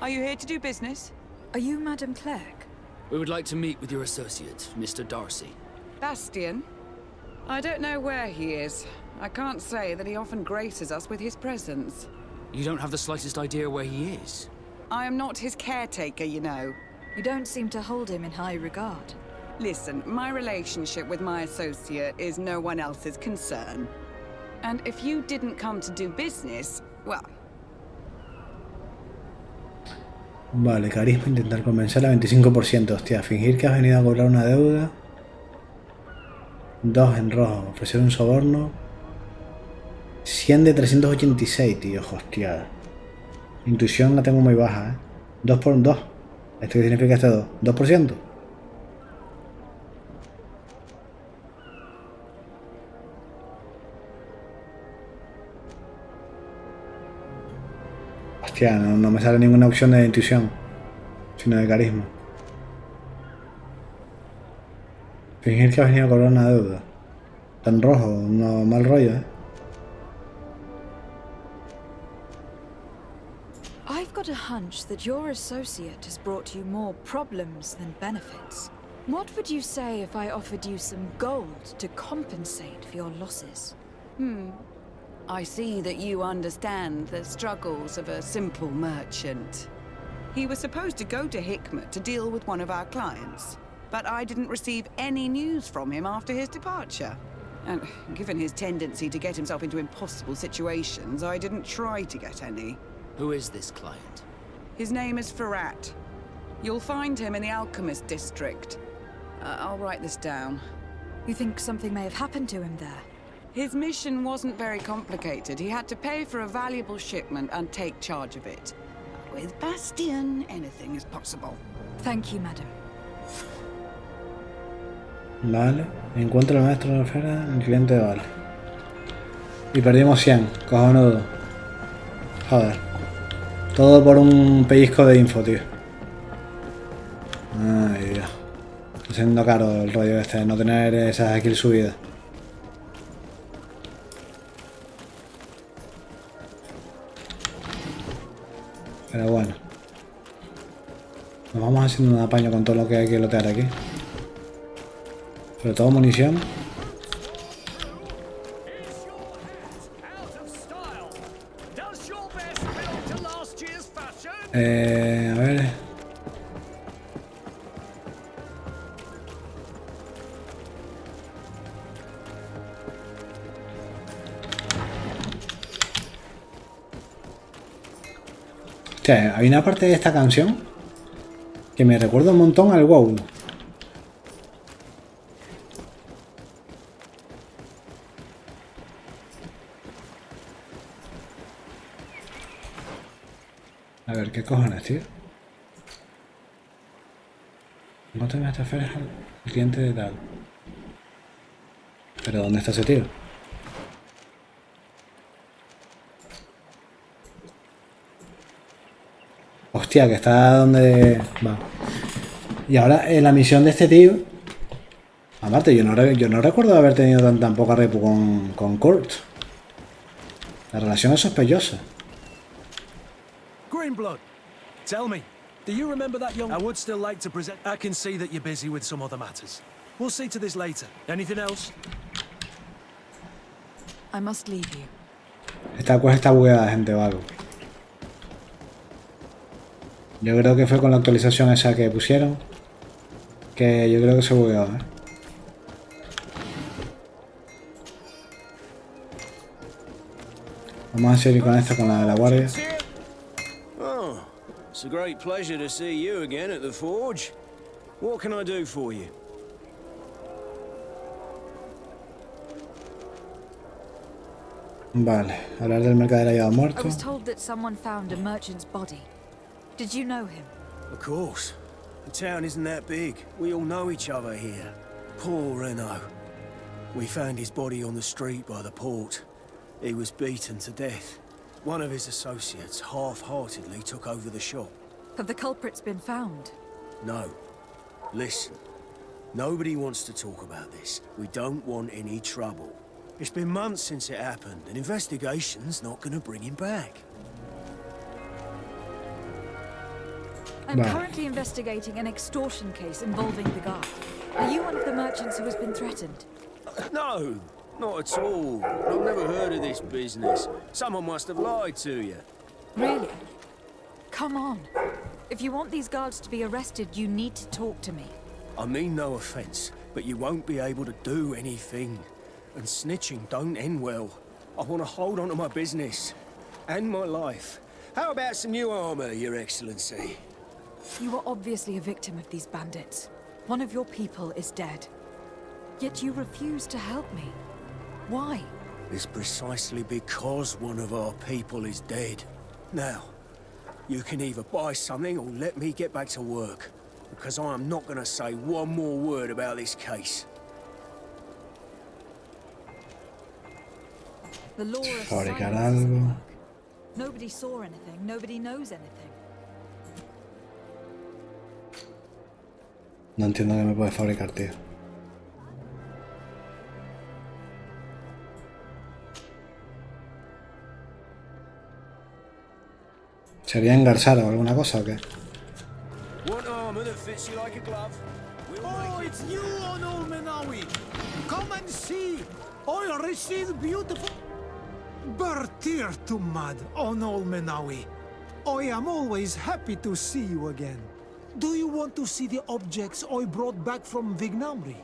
Are you here to do business? Are you Madam Clerk? We would like to meet with your associate, Mr. Darcy. Bastian? I don't know where he is. I can't say that he often graces us with his presence. You don't have the slightest idea where he is? I am not his caretaker, you know. You don't seem to hold him in high regard. Listen, my relationship with my associate is no one else's concern. And if you didn't come to do business, well... Vale, carisma, intentar convencer a 25%. Hostia, fingir que has venido a cobrar una deuda. 2 en rojo, ofrecer un soborno. 100 de 386, tío, hostia. Intuición la tengo muy baja, 2 por 2. ¿Esto qué significa este 2? ¿2%? Hostia, no me sale ninguna opción de intuición, sino de carisma. Fingir que has venido a cobrar una deuda. Tan rojo, no mal rollo, I've got a hunch that your associate has brought you more problems than benefits. What would you say if I offered you some gold to compensate for your losses? I see that you understand the struggles of a simple merchant. He was supposed to go to Hikmet to deal with one of our clients, but I didn't receive any news from him after his departure. And given his tendency to get himself into impossible situations, I didn't try to get any. Who is this client? His name is Farrat. You'll find him in the Alchemist district. I'll write this down. You think something may have happened to him there? His mission wasn't very complicated. He had to pay for a valuable shipment and take charge of it. With Bastian, anything is possible. Thank you, madam. Vale, encuentra el maestro de la esfera, el cliente vale. Y perdimos 100, cojonudo. Joder. Todo por un pellizco de info, tío. Ay, Dios. Está siendo caro el rollo este de no tener esas skills subidas. Pero bueno. Nos vamos haciendo un apaño con todo lo que hay que lotear aquí. Sobre todo munición. A ver. Hostia, hay una parte de esta canción que me recuerda un montón al WoW. A ver, ¿qué cojones, tío? No te me esferas al cliente de tal. ¿Pero dónde está ese tío? Hostia, que está donde... Va. Y ahora, en la misión de este tío... Aparte, yo no recuerdo haber tenido tan poca repu con Kurt. La relación es sospechosa. Greenblood, tell me, do you remember that young... I would still like to present... I can see that you're busy with some other matters. We'll see to this later. Anything else? I must leave you. Esta quest está bugueada, gente, o algo. Yo creo que fue con la actualización esa que pusieron. Que yo creo que se bugueó, Vamos a seguir con esta, con la de la guardia. It's a great pleasure to see you again at the forge. What can I do for you? Vale, hablar del mercader hallado I muerto. was told that someone found a merchant's body. Did you know him? Of course. The town isn't that big. We all know each other here. Poor Renault. We found his body on the street by the port. He was beaten to death. One of his associates half-heartedly took over the shop. Have the culprits been found? No. Listen. Nobody wants to talk about this. We don't want any trouble. It's been months since it happened. An investigation's not going to bring him back. I'm Vale. currently investigating an extortion case involving the guard. Are you one of the merchants who has been threatened? No, not at all. I've never heard of this business. Someone must have lied to you. Really? Come on. If you want these guards to be arrested, you need to talk to me. I mean no offense, but you won't be able to do anything. And snitching don't end well. I want to hold on to my business. And my life. How about some new armor, Your Excellency? You are obviously a victim of these bandits. One of your people is dead. Yet you refuse to help me. Why? It's precisely because one of our people is dead. Now, you can either buy something or let me get back to work. Because I am not going to say one more word about this case. The law of Fabricar silence doesn't algo. work. Nobody saw anything, nobody knows anything. No entiendo que me puede fabricar, tío. ¿Sería engarzar o alguna cosa o qué? Want armor that fits you like a glove? We'll Oh, make it it's for you, Onol Menawi. Come and see. I received beautiful... Teer to mad, Onol Menawi. I am always happy to see you again. Do you want to see the objects I brought back from Vignamri?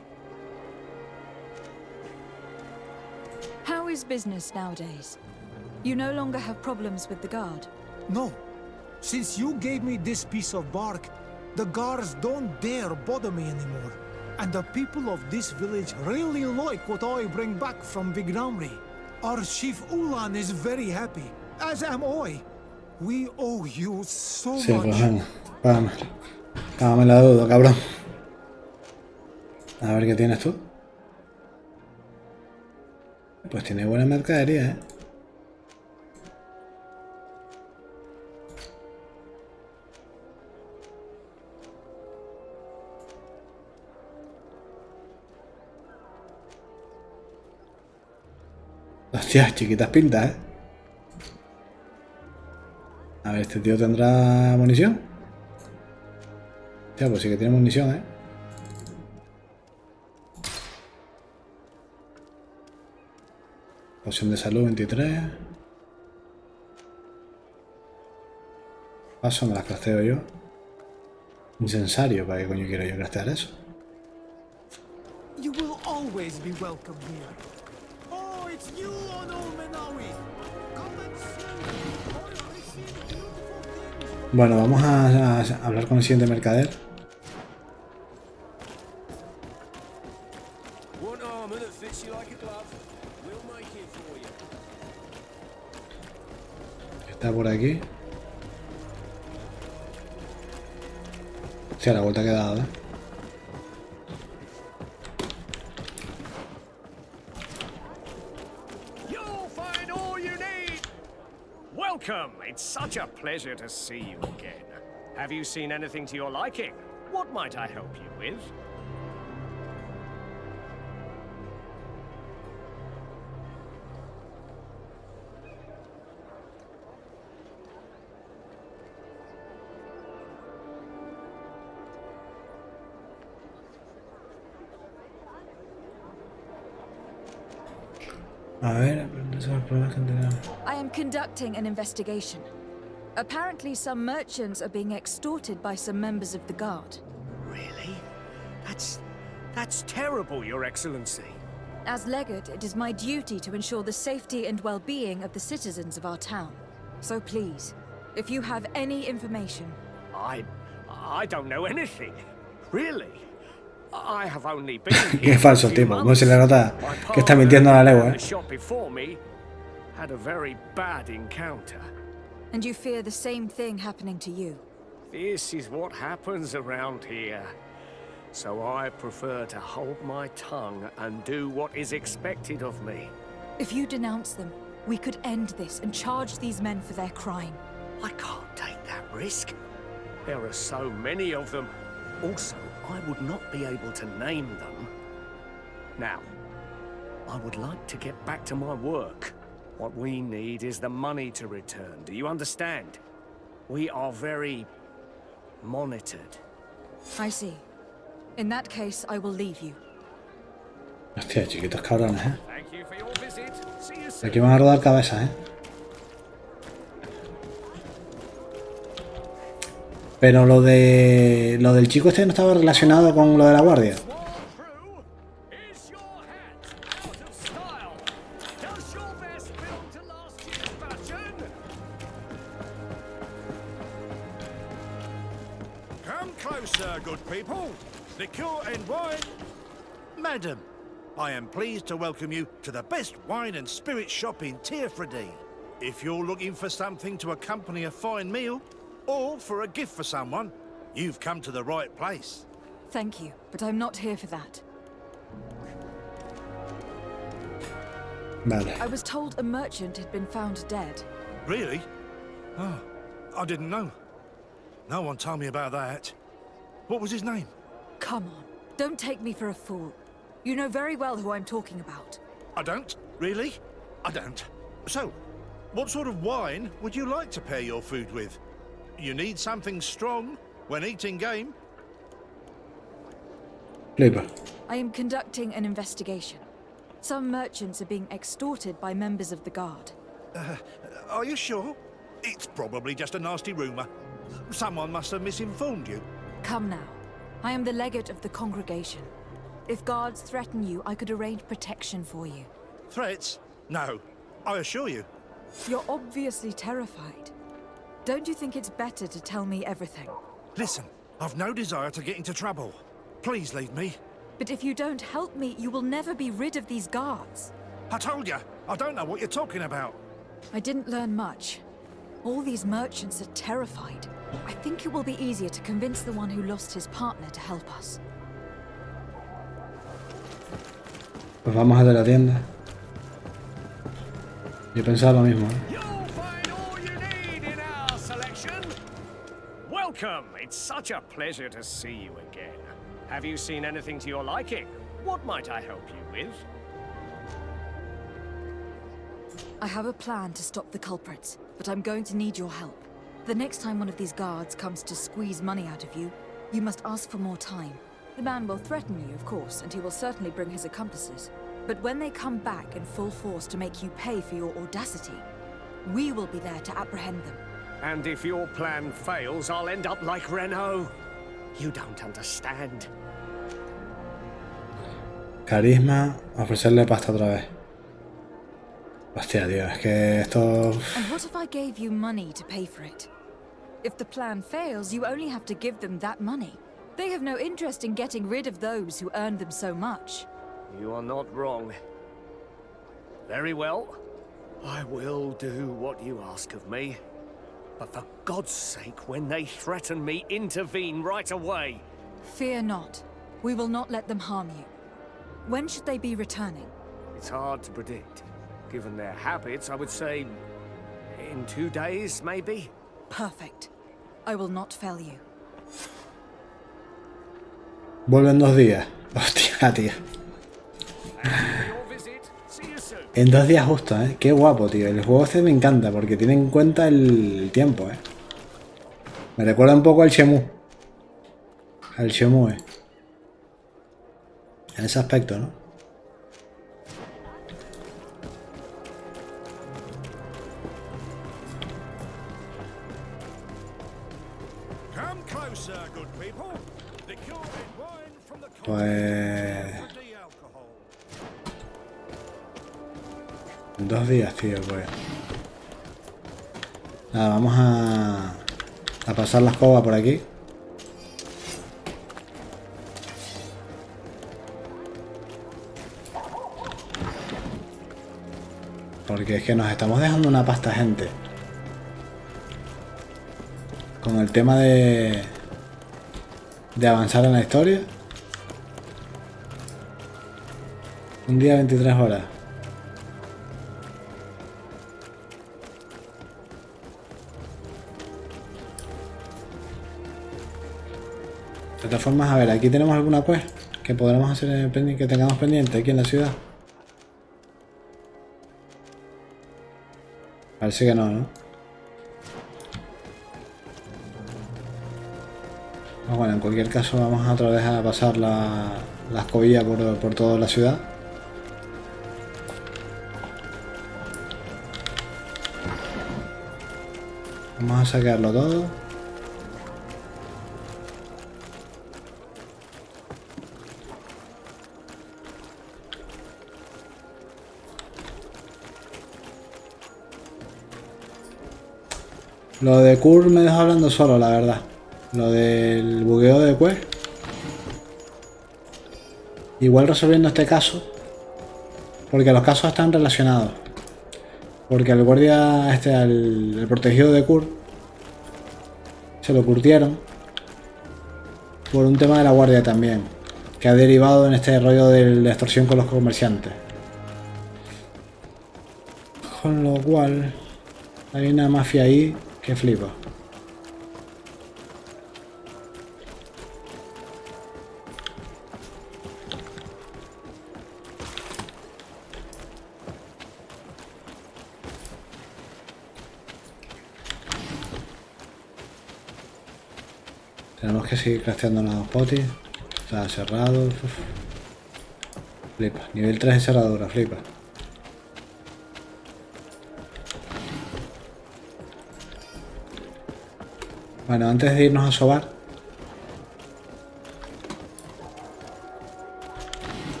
How is business nowadays? You no longer have problems with the guard. No. Since you gave me this piece of bark, the guards don't dare bother me anymore. And the people of this village really like what I bring back from Vignamri. Our chief Ulan is very happy, as am I. We owe you so Sí, pues much. venga, págame. Págame la deuda, cabrón. A ver qué tienes tú. Pues tiene buena mercadería, ¿eh? Hostia, chiquitas pintas, ¿eh? A ver, ¿este tío tendrá munición? Hostia, pues sí que tiene munición, ¿eh? Poción de salud 23. Paso, me las crasteo yo. Incensario, ¿para qué coño quiero yo craftear eso? You will always be welcome here. Oh, it's you, Onol Menawi. Come and see. I received beautiful things. Bueno, vamos a hablar con el siguiente mercader. Want armor that fits you like a glove? We'll make it for you. Está por aquí. Hostia, la vuelta que he dado, ¿eh? You'll find all you need. Welcome. It's such a pleasure to see you again. Have you seen anything to your liking? What might I help you with? A ver, I am conducting an investigation. Apparently some merchants are being extorted by some members of the guard. Really? That's terrible, Your Excellency. As legate, it is my duty to ensure the safety and well-being of the citizens of our town. So please, if you have any information... I don't know anything. Really? I have only been here Qué falso el tipo, no se le nota que está mintiendo a la legua, The shop before me had a very bad encounter. And you fear the same thing happening to you. This is what happens around here. So I prefer to hold my tongue and do what is expected of me. If you denounce them, we could end this and charge these men for their crime. I can't take that risk. There are so many of them. Also, I would not be able to name them. Now, I would like to get back to my work. What we need is the money to return. Do you understand? We are very monitored. I see. In that case, I will leave you. Hostia, chiquitos cabrones, ¿eh? Thank you for your visit. See you soon. Aquí van a rodar cabezas, ¿eh? Pero lo del chico este no estaba relacionado con lo de la guardia. Is your hat out of style? Does your vest belong to last year's fashion? Come closer, good people. Liqueur and wine. Madam, I am pleased to welcome you to the best wine and spirit shop in Teer Fradee. If you're looking for something to accompany a fine meal, or for a gift for someone, you've come to the right place. Thank you, but I'm not here for that. Vale. I was told a merchant had been found dead. Really? Oh, I didn't know. No one told me about that. What was his name? Come on, don't take me for a fool. You know very well who I'm talking about. I don't. Really? I don't. So, what sort of wine would you like to pair your food with? You need something strong when eating game? Flipa. I am conducting an investigation. Some merchants are being extorted by members of the guard. Are you sure? It's probably just a nasty rumor. Someone must have misinformed you. Come now. I am the legate of the congregation. If guards threaten you, I could arrange protection for you. Threats? No, I assure you. You're obviously terrified. Don't you think it's better to tell me everything? Listen, I've no desire to get into trouble. Please leave me. But if you don't help me, you will never be rid of these guards. I told you, I don't know what you're talking about. I didn't learn much. All these merchants are terrified. I think it will be easier to convince the one who lost his partner to help us. Pues vamos a de la tienda. Yo pensaba lo mismo, ¿eh? You'll find all you need in our selection. Welcome. It's such a pleasure to see you again. Have you seen anything to your liking? What might I help you with? I have a plan to stop the culprits, but I'm going to need your help. The next time one of these guards comes to squeeze money out of you, you must ask for more time. The man will threaten you, of course, and he will certainly bring his accomplices. But when they come back in full force to make you pay for your audacity, we will be there to apprehend them. And if your plan fails, I'll end up like Renault. You don't understand. Carisma, ofrecerle pasta otra vez. Hostia, tío, es que esto... And what if I gave you money to pay for it? If the plan fails, you only have to give them that money. They have no interest in getting rid of those who earned them so much. You are not wrong. Very well. I will do what you ask of me. But for God's sake, when they threaten me, intervene right away. Fear not. We will not let them harm you. When should they be returning? It's hard to predict. Given their habits, I would say in 2 days, maybe? Perfect. I will not fail you. Vuelven 2 días. Hostia, tío. En 2 días justo, ¿eh? Qué guapo, tío. El juego este me encanta porque tiene en cuenta el tiempo, ¿eh? Me recuerda un poco al Shenmue. Al Shenmue. En ese aspecto, ¿no? Pues... En 2 días, tío, pues... Nada, vamos a pasar la escoba por aquí. Porque es que nos estamos dejando una pasta, gente. Con el tema de avanzar en la historia. Un día 23 horas. De todas formas, a ver, aquí tenemos alguna quest que podremos hacer que tengamos pendiente aquí en la ciudad. Parece que no, ¿no? Bueno, en cualquier caso vamos otra vez a pasar la escobilla por toda la ciudad. Vamos a saquearlo todo. Lo de Kurt me dejó hablando solo, la verdad. Lo del bugueo de quest. Igual resolviendo este caso. Porque los casos están relacionados. Porque al guardia, el protegido de Kurt, se lo curtieron. Por un tema de la guardia también. Que ha derivado en este rollo de la extorsión con los comerciantes. Con lo cual, hay una mafia ahí que flipa. Tenemos que seguir crafteando los potis. Está cerrado. Uf. Flipa. Nivel 3 de cerradura, flipa. Bueno, antes de irnos a sobar,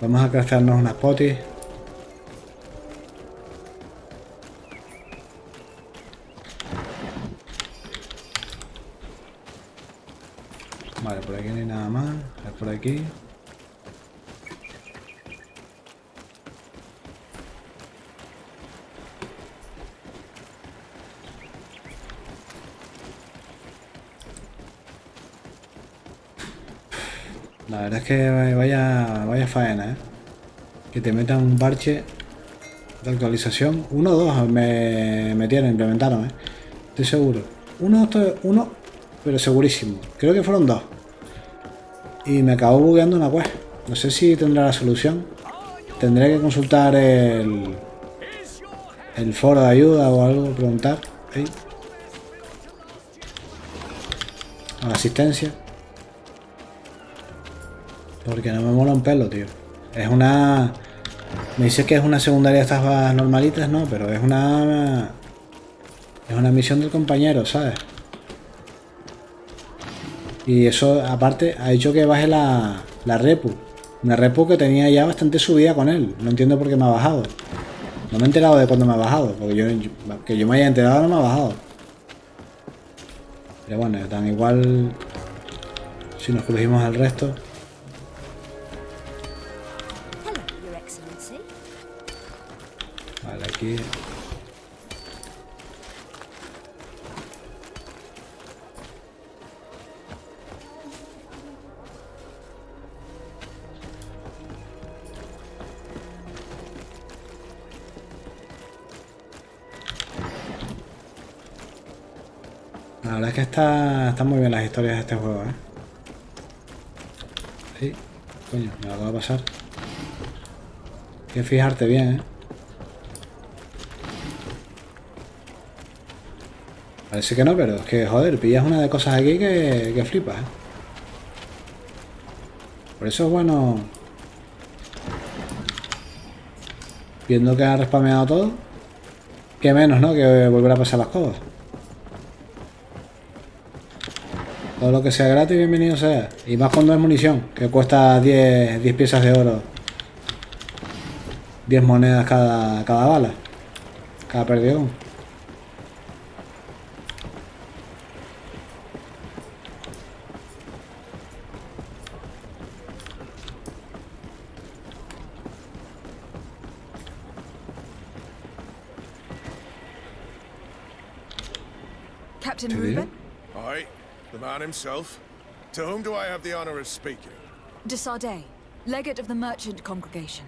vamos a craftearnos unas potis. Vale, por aquí no hay nada más. A ver por aquí. La verdad es que vaya faena, que te metan un parche de actualización. 1 o 2 me metieron, implementaron, estoy seguro. Uno, pero segurísimo. Creo que fueron 2. Y me acabó bugueando una quest. No sé si tendrá la solución. Tendré que consultar el foro de ayuda o algo, preguntar. Ahí. A la asistencia. Porque no me mola un pelo, tío. Es una... Me dices que es una secundaria de estas normalitas, no, pero es una... Es una misión del compañero, ¿sabes? Y eso, aparte, ha hecho que baje la repu. Una repu que tenía ya bastante subida con él. No entiendo por qué me ha bajado. No me he enterado de cuándo me ha bajado. Porque que yo me haya enterado no me ha bajado. Pero bueno, tan igual... Si nos crujimos al resto... Vale, aquí... La verdad es que están muy bien las historias de este juego, Sí, coño, me lo acabo de pasar. Hay que fijarte bien, Parece que no, pero es que, joder, pillas una de cosas aquí que flipas, Por eso es bueno... Viendo que ha respameado todo, que menos, ¿no? Que volver a pasar las cosas. Todo lo que sea gratis, bienvenido sea. Y más cuando es munición, que cuesta 10 piezas de oro. 10 monedas cada bala. Cada perdigón. Captain Ruben? Aye, the man himself. To whom do I have the honor of speaking? De Sardet, legate of the merchant congregation.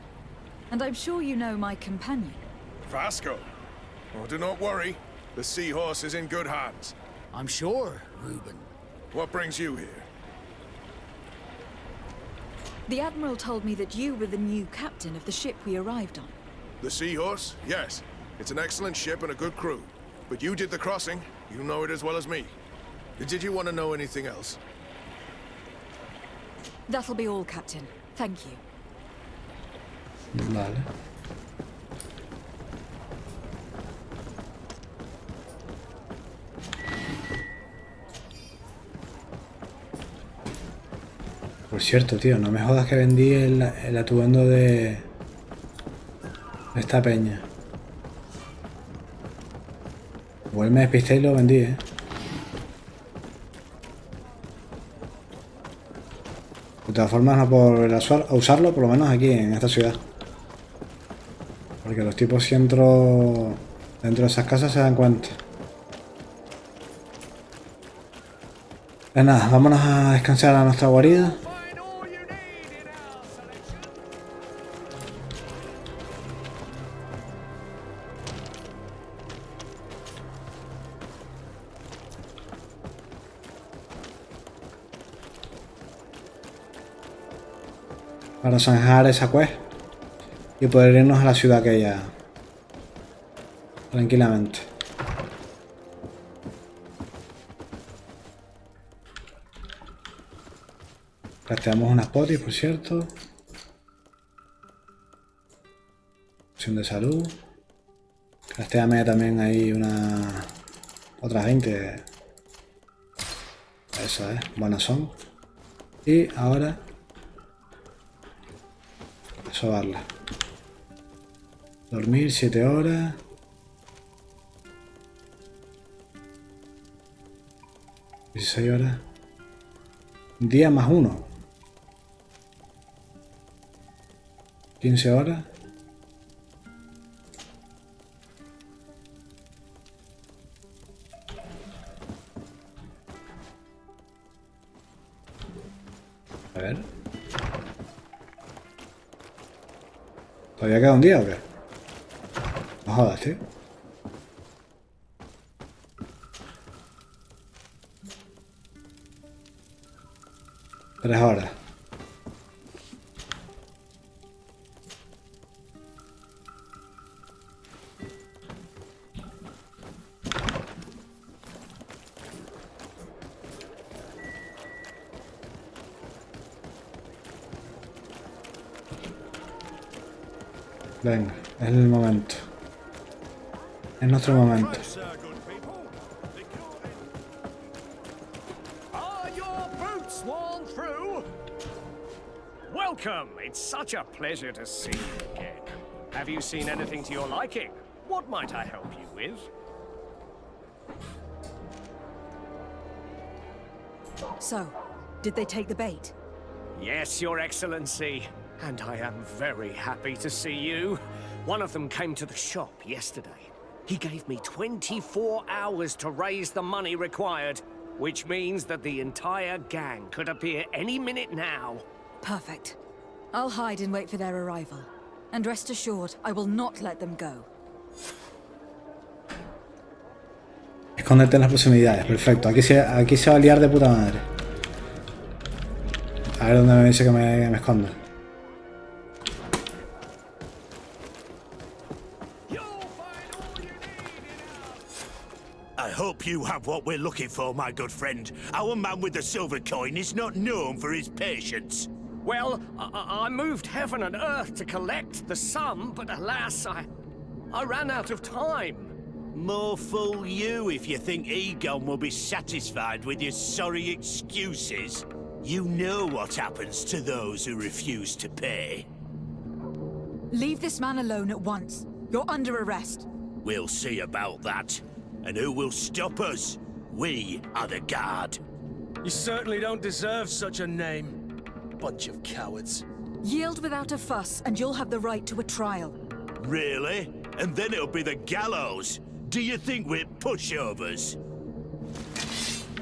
And I'm sure you know my companion. Vasco. Oh, do not worry. The seahorse is in good hands. I'm sure, Ruben. What brings you here? The Admiral told me that you were the new captain of the ship we arrived on. The seahorse? Yes. It's an excellent ship and a good crew. But you did the crossing. You know it as well as me. Did you want to know anything else? That'll be all, Captain. Thank you. Vale. Por cierto, tío, no me jodas que vendí el atuendo de esta peña. Igual me despisté y lo vendí, ¿eh? De todas formas no puedo volver a usarlo, por lo menos aquí, en esta ciudad. Porque los tipos si entro dentro de esas casas se dan cuenta. Pues nada, vámonos a descansar a nuestra guarida. Para zanjar esa quest y poder irnos a la ciudad aquella tranquilamente. Casteamos unas potis, por cierto. Opción de salud. Casteame también ahí otras 20. Eso es, buenas son. Y ahora sobarla. Dormir 7 horas. ¿16 horas? Un día más 1. 15 horas. A ver. ¿Todavía queda un día o qué? No jodas, tío. Tres horas. Venga, es el momento. Es nuestro momento. Are your boots worn through? Welcome. It's such a pleasure to see you again. Have you seen anything to your liking? What might I help you with? So, did they take the bait? Yes, Your Excellency. And I am very happy to see you. One of them came to the shop yesterday. He gave me 24 hours to raise the money required, which means that the entire gang could appear any minute now. Perfect. I'll hide and wait for their arrival. And rest assured, I will not let them go. Esconderte en las proximidades, perfecto. Aquí se va a liar de puta madre. A ver dónde me dice que me esconda. I hope you have what we're looking for, my good friend. Our man with the silver coin is not known for his patience. Well, I moved heaven and earth to collect the sum, but alas, I ran out of time. More fool you if you think Egon will be satisfied with your sorry excuses. You know what happens to those who refuse to pay. Leave this man alone at once. You're under arrest. We'll see about that. And who will stop us? We are the guard. You certainly don't deserve such a name. Bunch of cowards. Yield without a fuss, and you'll have the right to a trial. Really? And then it'll be the gallows. Do you think we're pushovers?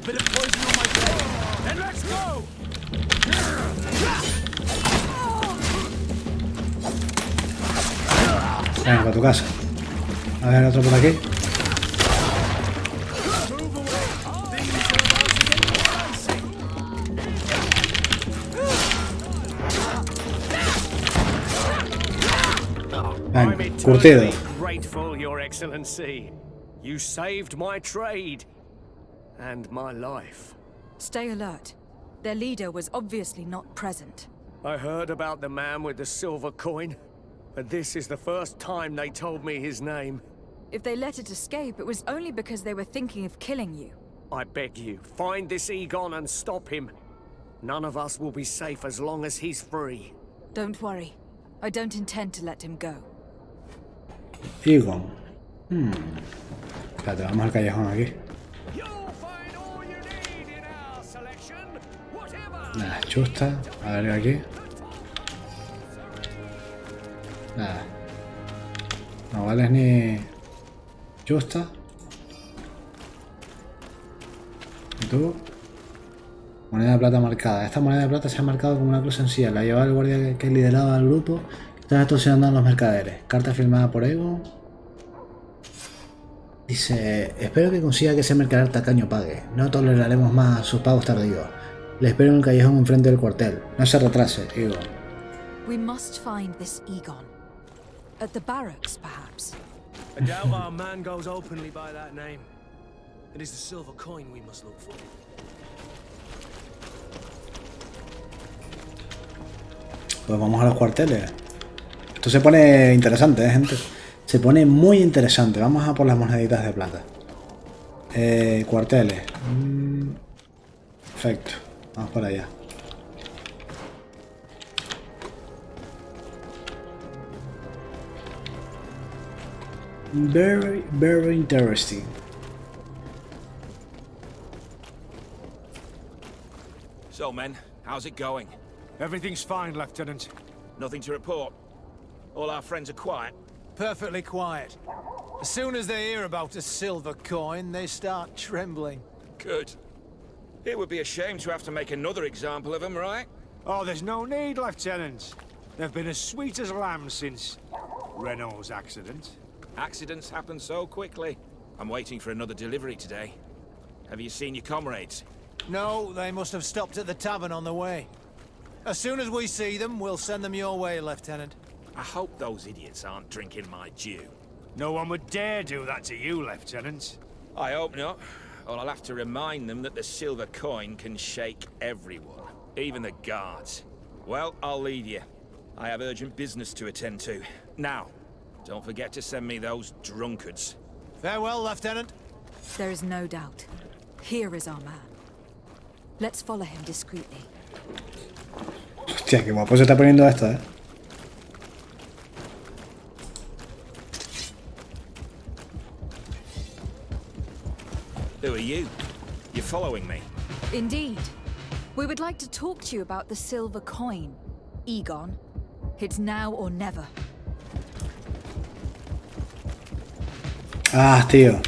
Bit of poison on my head. Then let's go! Venga, para tu casa. A ver, otro por aquí. I'm curtido. eternally grateful, Your Excellency. You saved my trade. and my life. Stay alert. Their leader was obviously not present. I heard about the man with the silver coin, but this is the first time they told me his name. If they let it escape, it was only because they were thinking of killing you. I beg you, find this Egon and stop him. None of us will be safe as long as he's free. Don't worry. I don't intend to let him go. Egon. Espérate, vamos al callejón aquí. Nada, chusta. A ver aquí. Nada. No vales ni justa. ¿Y tú? Moneda de plata marcada. Esta moneda de plata se ha marcado como una cruz sencilla. La llevaba el guardia que lideraba al grupo. Están extorsionando a los mercaderes. Carta firmada por Egon. Dice: espero que consiga que ese mercader tacaño pague. No toleraremos más sus pagos tardíos. Le espero en un callejón enfrente del cuartel. No se retrase, Egon. We must find this Egon. At the barracks, perhaps. I doubt our man goes openly by that name. It is the silver coin we must look for. Pues vamos a los cuarteles. Esto se pone interesante, gente. Se pone muy interesante. Vamos a por las moneditas de plata. Cuarteles. Perfecto. Vamos por allá. Very, very interesting. So, men, how's it going? Everything's fine, Lieutenant. Nothing to report? All our friends are quiet? Perfectly quiet. As soon as they hear about a silver coin, they start trembling. Good. It would be a shame to have to make another example of them, right? Oh, there's no need, Lieutenant. They've been as sweet as lambs since Renault's accident. Accidents happen so quickly. I'm waiting for another delivery today. Have you seen your comrades? No, they must have stopped at the tavern on the way. As soon as we see them, we'll send them your way, Lieutenant. I hope those idiots aren't drinking my dew. No one would dare do that to you, Lieutenant. I hope not. Or I'll have to remind them that the silver coin can shake everyone, even the guards. Well, I'll leave you. I have urgent business to attend to. Now, don't forget to send me those drunkards. Farewell, Lieutenant. There is no doubt. Here is our man. Let's follow him discreetly. Hostia, qué guapo se está poniendo esto, eh. Who are you? You're following me? Indeed. We would like to talk to you about the silver coin, Egon. It's now or never. Ah, tío.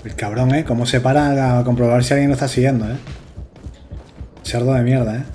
El cabrón, cómo se para a comprobar si alguien lo está siguiendo, Cerdo de mierda,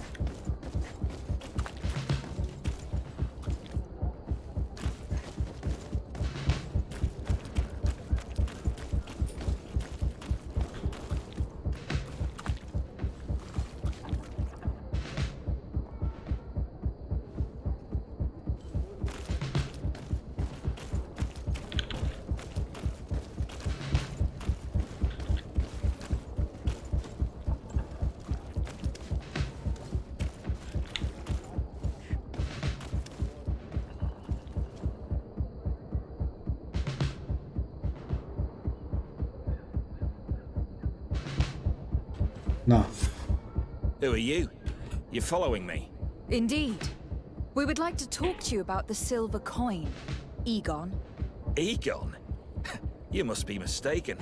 No. Who are you? You're following me? Indeed. We would like to talk to you about the silver coin, Egon. Egon? You must be mistaken.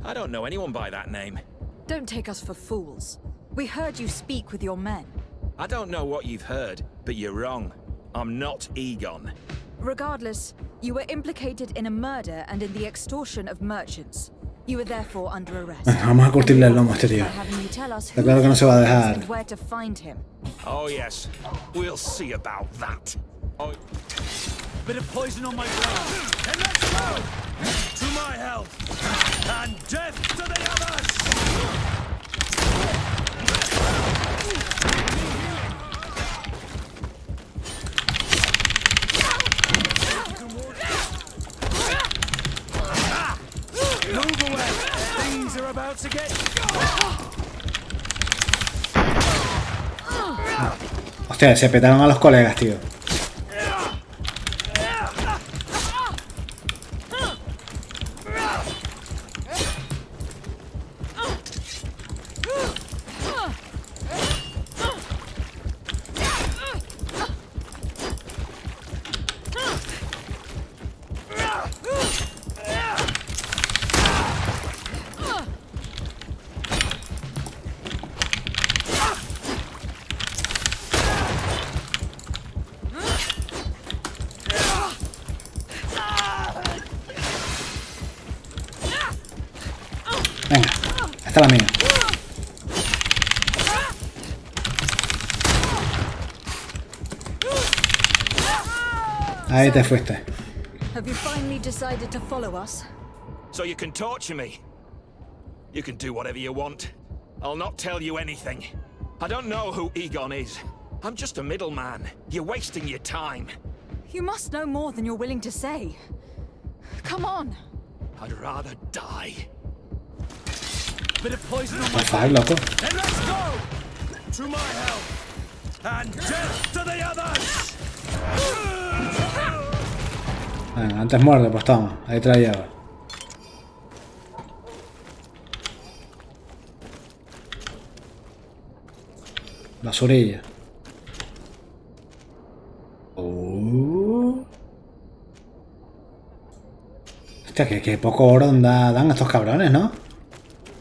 I don't know anyone by that name. Don't take us for fools. We heard you speak with your men. I don't know what you've heard, but you're wrong. I'm not Egon. Regardless, you were implicated in a murder and in the extortion of merchants. You were therefore under arrest. Vamos a curtirle el lomo a este tío. Está claro que no se va a dejar. And where to find him. Oh yes, we'll see about that. Oh. Bit of poison on my blade. And let's go! To my health! And death to the others! Move away! Things are about to get... Hostia, se petaron a los colegas, tío. Venga, esta es la mía. Ahí te fuiste. Have you finally decided to follow us? So you can torture me. You can do whatever you want. I'll not tell you anything. I don't know who Egon is. I'm just a middleman. You're wasting your time. You must know more than you're willing to say. Come on. I'd rather die. Bit of poison on What the my fuck, loco? And let's go! To my health! And death to the others! Venga, antes muerde, pues toma. Ahí trae llave. Basurilla. Hostia, que poco oro dan estos cabrones, ¿no?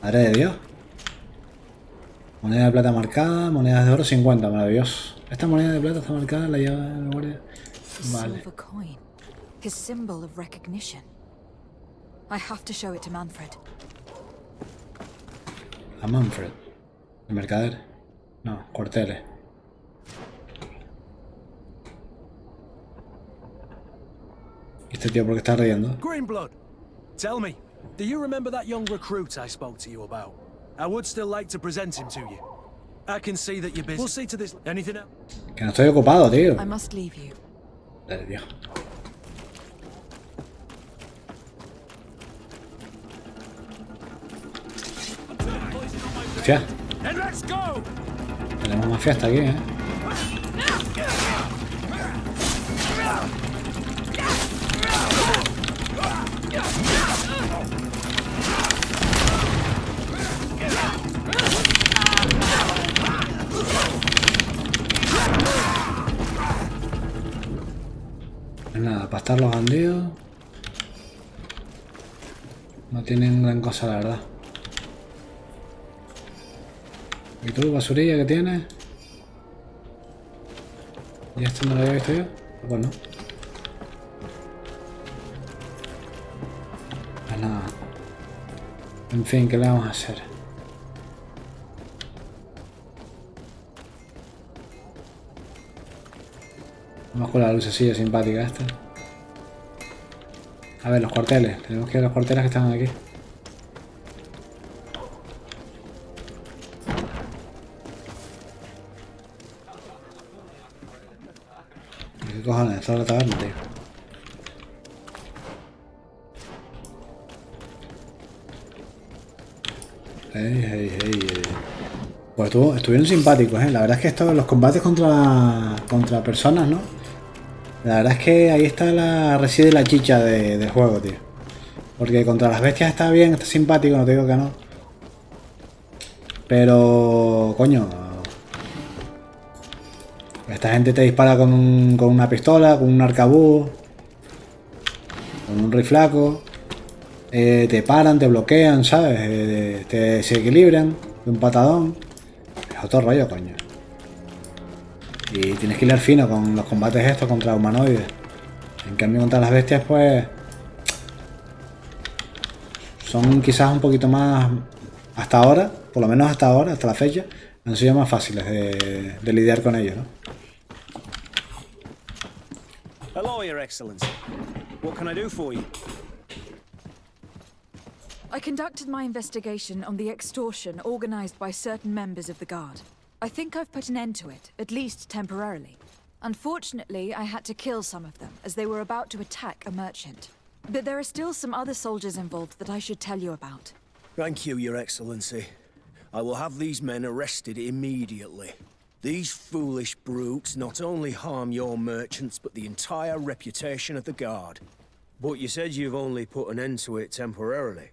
Madre de Dios. Moneda de plata marcada, monedas de oro 50, maravilloso. Esta moneda de plata está marcada, la lleva la guardia. Vale. Silver coin. His symbol of recognition. I have to show it to Manfred. A Manfred. ¿El mercader? No, cuarteles. ¿Y este tío por qué está riendo? Greenblood, tell me, do you remember that young recruit I spoke to you about? I would still like to present him to you. I can see that you're busy. We'll see to this. Anything else? Que no estoy ocupado, tío. I must leave you. Dale, tío. Hostia. And let's go! Tenemos más fiesta aquí, ¿eh? Pues nada, para estar los bandidos no tienen gran cosa, la verdad. ¿Y tú, basurilla que tienes? ¿Y esto no lo había visto yo? Pues no. Pues nada. En fin, ¿qué le vamos a hacer? Vamos con la lucecilla simpática esta. A ver, los cuarteles. Tenemos que ir a los cuarteles que están aquí. ¿Qué cojones? Esto es la taberna, tío. Pues estuvieron simpáticos, ¿eh? La verdad es que estos, los combates contra personas, ¿no? La verdad es que ahí reside la chicha del juego, tío. Porque contra las bestias está bien, está simpático, no te digo que no. Pero, coño, esta gente te dispara con una pistola, con un arcabuz, con un riflaco. te paran, te bloquean, ¿sabes? Te desequilibran de un patadón. Es otro rollo, coño. Y tienes que hilar fino con los combates estos contra humanoides. En cambio contra las bestias, pues... son quizás un poquito más... hasta ahora, por lo menos hasta ahora, hasta la fecha, han sido más fáciles de lidiar con ellos, ¿no? Hello, Your Excellency. What can I do for you? I conducted my investigation on the extortion organized by certain members of the Guard. I think I've put an end to it, at least temporarily. Unfortunately, I had to kill some of them, as they were about to attack a merchant. But there are still some other soldiers involved that I should tell you about. Thank you, Your Excellency. I will have these men arrested immediately. These foolish brutes not only harm your merchants, but the entire reputation of the Guard. But you said you've only put an end to it temporarily.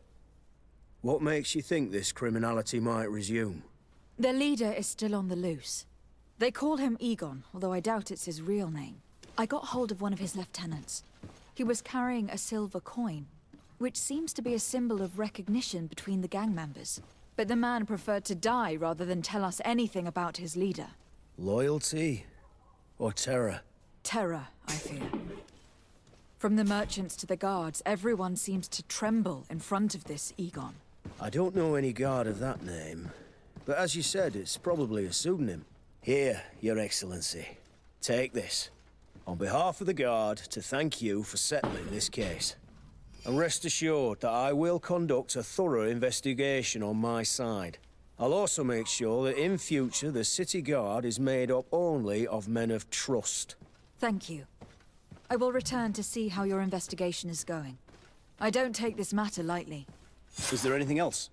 What makes you think this criminality might resume? Their leader is still on the loose. They call him Egon, although I doubt it's his real name. I got hold of one of his lieutenants. He was carrying a silver coin, which seems to be a symbol of recognition between the gang members. But the man preferred to die rather than tell us anything about his leader. Loyalty? Or terror? Terror, I fear. From the merchants to the guards, everyone seems to tremble in front of this Egon. I don't know any guard of that name. But as you said, it's probably a pseudonym. Here, Your Excellency. Take this. On behalf of the Guard, to thank you for settling this case. And rest assured that I will conduct a thorough investigation on my side. I'll also make sure that in future the City Guard is made up only of men of trust. Thank you. I will return to see how your investigation is going. I don't take this matter lightly. Is there anything else?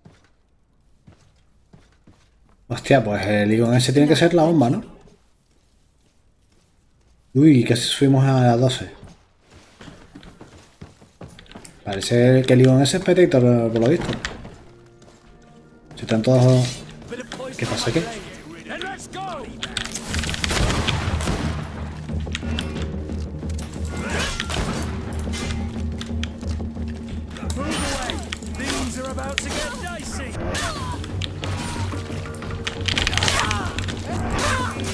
Hostia, pues el Egon ese tiene que ser la bomba, ¿no? Uy, casi subimos a las 12. Parece que el Egon ese es petito, por lo visto. Si están todos... ¿Qué pasa aquí?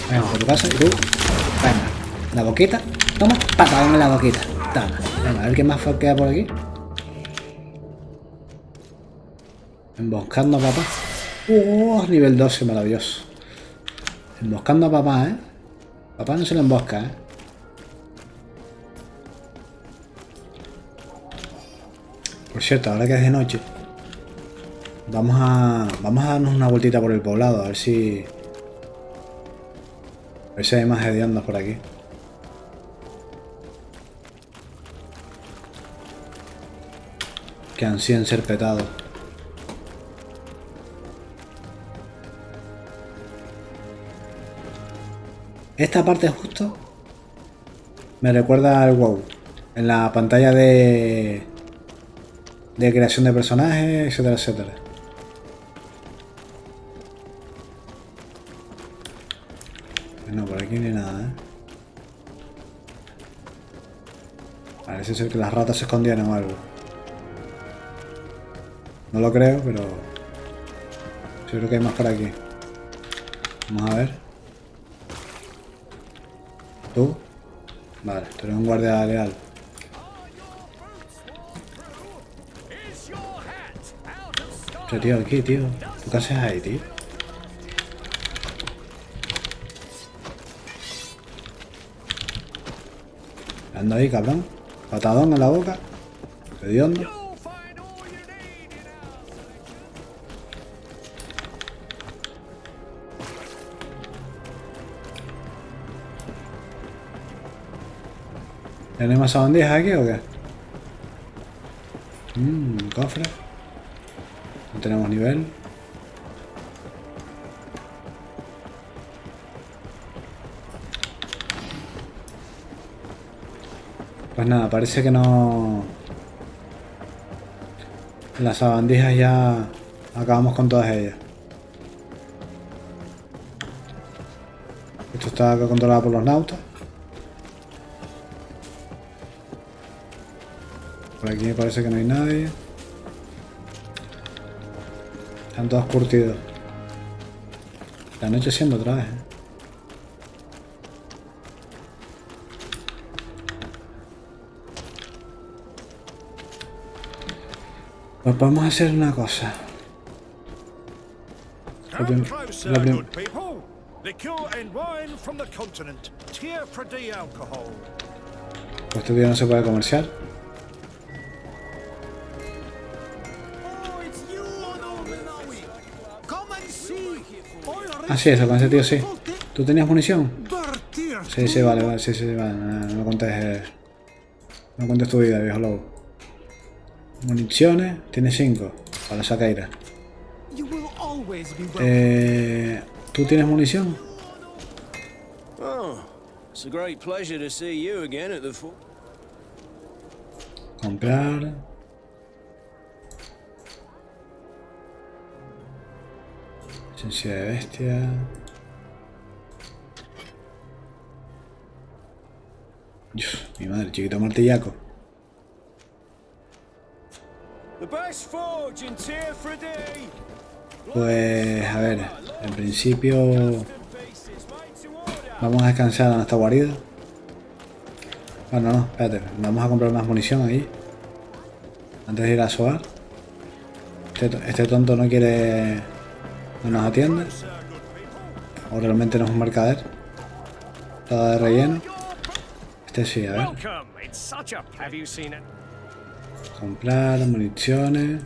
Venga, por tu casa y tú. Venga, la boquita. Toma, patadón en la boquita. Toma. Venga, a ver qué más queda por aquí. Emboscando a papá. Nivel 12, maravilloso. Emboscando a papá, ¿eh? Papá no se le embosca, ¿eh? Por cierto, ahora que es de noche, vamos a darnos una vueltita por el poblado, a ver si hay más hediondos por aquí. Que ansíen ser petados. Esta parte justo me recuerda al WoW. En la pantalla de creación de personajes, etcétera, etcétera. No, por aquí ni nada, ¿eh? Parece ser que las ratas se escondían en algo. No lo creo, pero yo creo que hay más por aquí. Vamos a ver. ¿Tú? Vale, tú eres un guardia leal. Pero tío, aquí, tío. ¿Tú qué haces ahí, tío? Ando ahí, cabrón. Patadón en la boca. Hediondo. ¿Tenemos más sabandijas aquí o qué? Cofre. No tenemos nivel. Pues nada, parece que no... Las sabandijas ya acabamos con todas ellas. Esto está controlado por los nautas. Por aquí me parece que no hay nadie. Están todos curtidos. La noche siendo otra vez, Pues podemos hacer una cosa. Come closer, good people. Liqueur and wine from the continent. Teer Fradee alcohol. Pues este día no se puede comerciar. Ah, sí, eso, con ese tío sí. ¿Tú tenías munición? Sí, sí, vale, vale, sí, sí, vale. No me contes. No cuentes tu vida, viejo lobo. Municiones, tiene 5 para la sacaira. ¿Tú tienes munición? Oh, it's a great pleasure to see you again at the fort. Comprar. Esencia de bestia. Dios, mi madre, chiquito martillaco. The best forge in Teer Fradee. Pues a ver, en principio vamos a descansar en esta guarida. Bueno, no, espérate, vamos a comprar más munición ahí antes de ir a sobar. Este tonto no quiere, no nos atiende, o realmente no es un mercader. Todo de relleno. Este sí, a ver. Comprar municiones.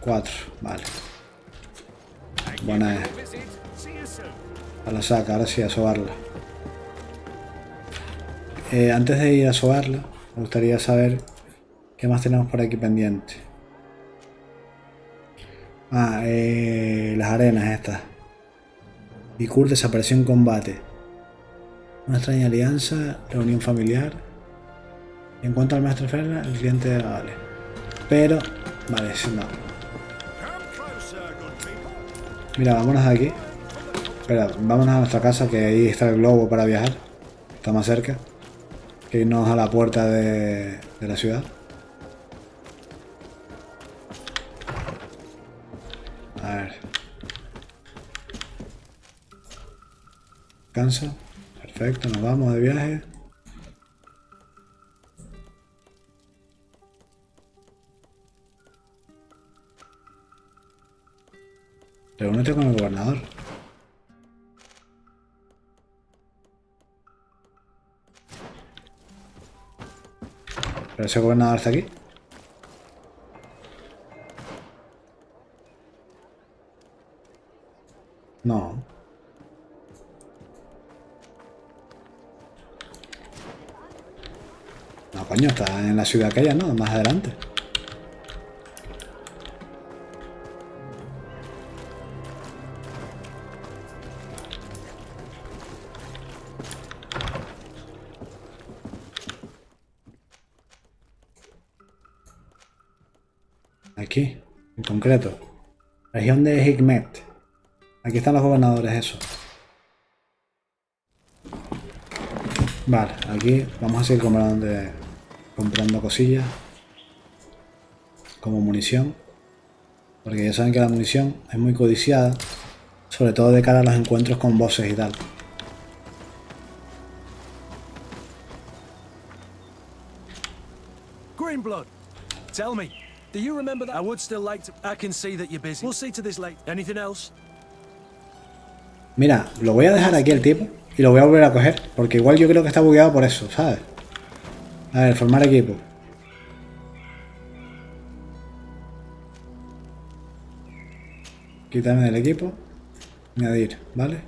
4, vale. Buena es. A la saca, ahora sí, a sobarla. Antes de ir a sobarla, me gustaría saber qué más tenemos por aquí pendiente. Ah, las arenas estas. Bicur desapareció en combate. Una extraña alianza, reunión familiar. En cuanto al maestro Ferla, el cliente vale. Pero, vale, no. Mira, vámonos de aquí. Espera, vámonos a nuestra casa, que ahí está el globo para viajar. Está más cerca que irnos a la puerta de la ciudad. A ver. Cansa. Perfecto, nos vamos de viaje. Reúnete con el gobernador. ¿Pero ese gobernador está aquí? No. No, coño, está en la ciudad aquella, ¿no? Más adelante. Aquí, en concreto. Región de XVII-XVIII. Aquí están los gobernadores, eso. Vale, aquí vamos a seguir comprando cosillas. Como munición. Porque ya saben que la munición es muy codiciada. Sobre todo de cara a los encuentros con bosses y tal. Greenblood, tell me, do you remember that? I would still like to. I can see that you're busy. We'll see to this later. Anything else? Mira, lo voy a dejar aquí el tipo y lo voy a volver a coger, porque igual yo creo que está bugueado por eso, ¿sabes? A ver, formar equipo. Quítame del equipo. Añadir, ¿vale?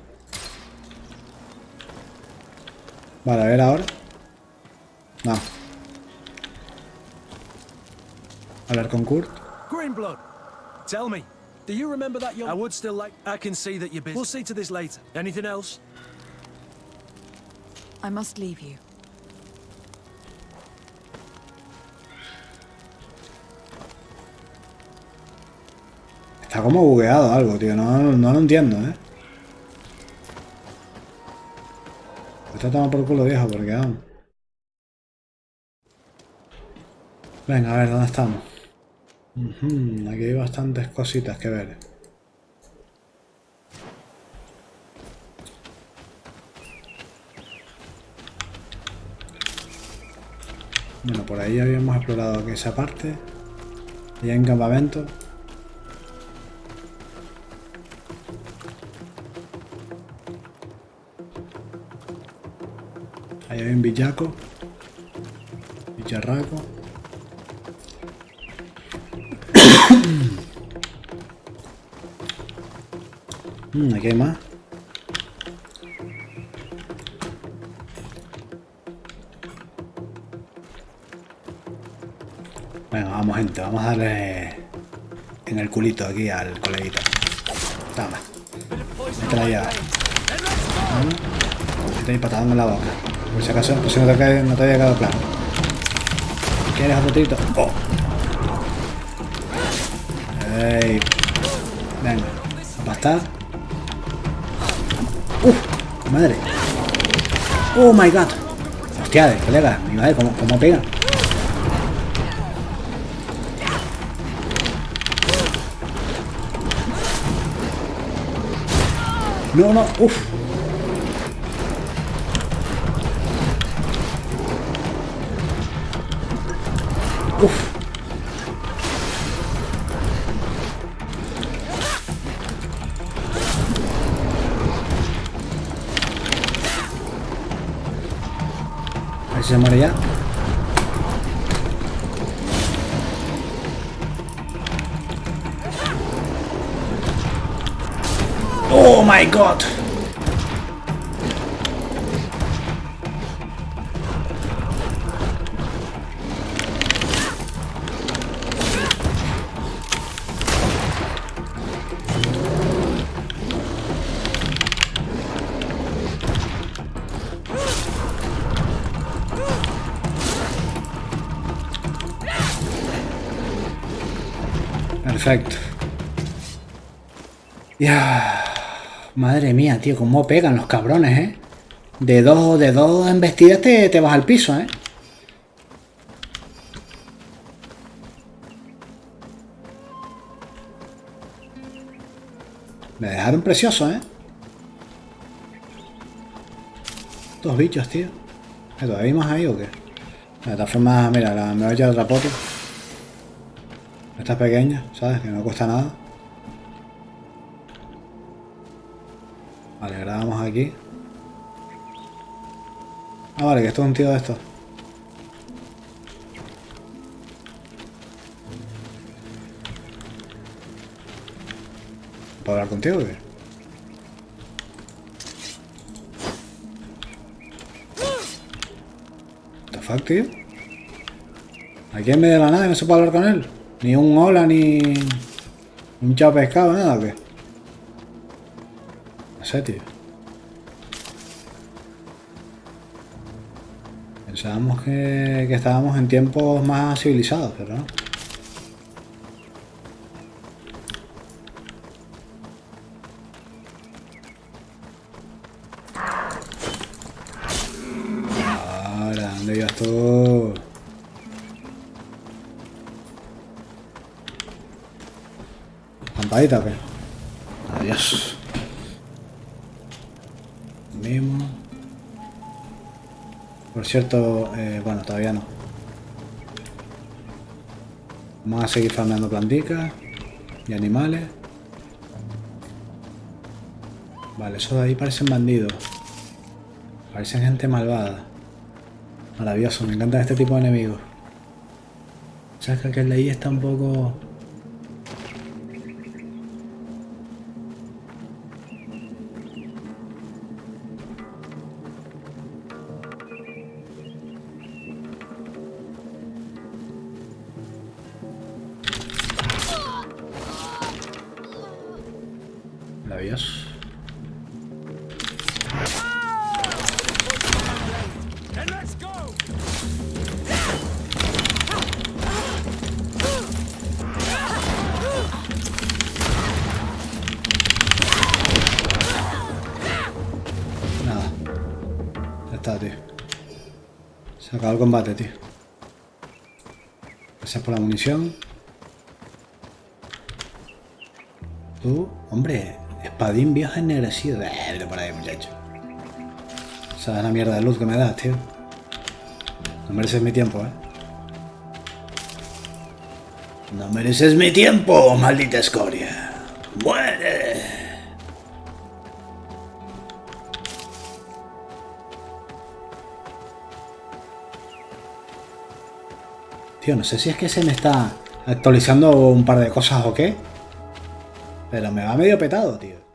Vale, a ver ahora. No. Hablar con Kurt. Greenblood, tell me, do you remember that young? I would still like. I can see that you're busy. We'll see to this later. Anything else? I must leave you. Está como bugueado algo, tío. No lo entiendo, ¿eh? Está tomando por culo viejo, porque vamos. Venga, a ver, ¿dónde estamos? Aquí hay bastantes cositas que ver. Bueno, por ahí habíamos explorado aquí esa parte. Ya en campamento. Ahí hay un villaco. Villarraco. Aquí hay más. Venga, vamos gente, vamos a darle en el culito aquí al coleguita. Toma. Te la lleva. Te hay patadón en la boca. Por si acaso, pues si no te había quedado claro. ¿Quieres otro tirito? Oh. Ey. Venga, a pastar. Madre. Oh my god. Hostia, colega, mi madre, ¿cómo pega? No, no, uff. Uff. A ver si se muere ya. Oh my god. Perfecto. Ya. Madre mía, tío, cómo pegan los cabrones, ¿eh? De dos embestidas te vas al piso, ¿eh? Me dejaron precioso, ¿eh? Dos bichos, tío. ¿Todavía hay más ahí o qué? De todas formas, mira, me voy a echar otra poti. Esta es pequeña, ¿sabes? Que no cuesta nada. Vale, grabamos aquí. Ah, vale, que esto es un tío de estos. ¿Puedo hablar contigo o qué? ¿What the fuck, tío? Aquí en medio de la nada y no se puede hablar con él. Ni un hola, ni un chao pescado, nada, ¿o qué? No sé, tío. Pensábamos que estábamos en tiempos más civilizados, pero no. Ahora, ¿dónde ibas tú? ¿Pampadita o qué? Adiós. Mismo. Por cierto, bueno, todavía no. Vamos a seguir farmeando planticas y animales. Vale, esos de ahí parecen bandidos. Parecen gente malvada. Maravilloso, me encantan este tipo de enemigos. ¿Sabes que aquel de ahí está un poco... Maravilloso. Nada. Ya está, tío. Se acabó el combate, tío. Gracias por la munición. Tú, hombre, espadín viejo ennegrecido. Vete por ahí, muchacho. Esa es la mierda de luz que me das, tío. No mereces mi tiempo, No mereces mi tiempo, maldita escoria. ¡Muere! Tío, no sé si es que se me está actualizando un par de cosas o qué. Pero me va medio petado, tío.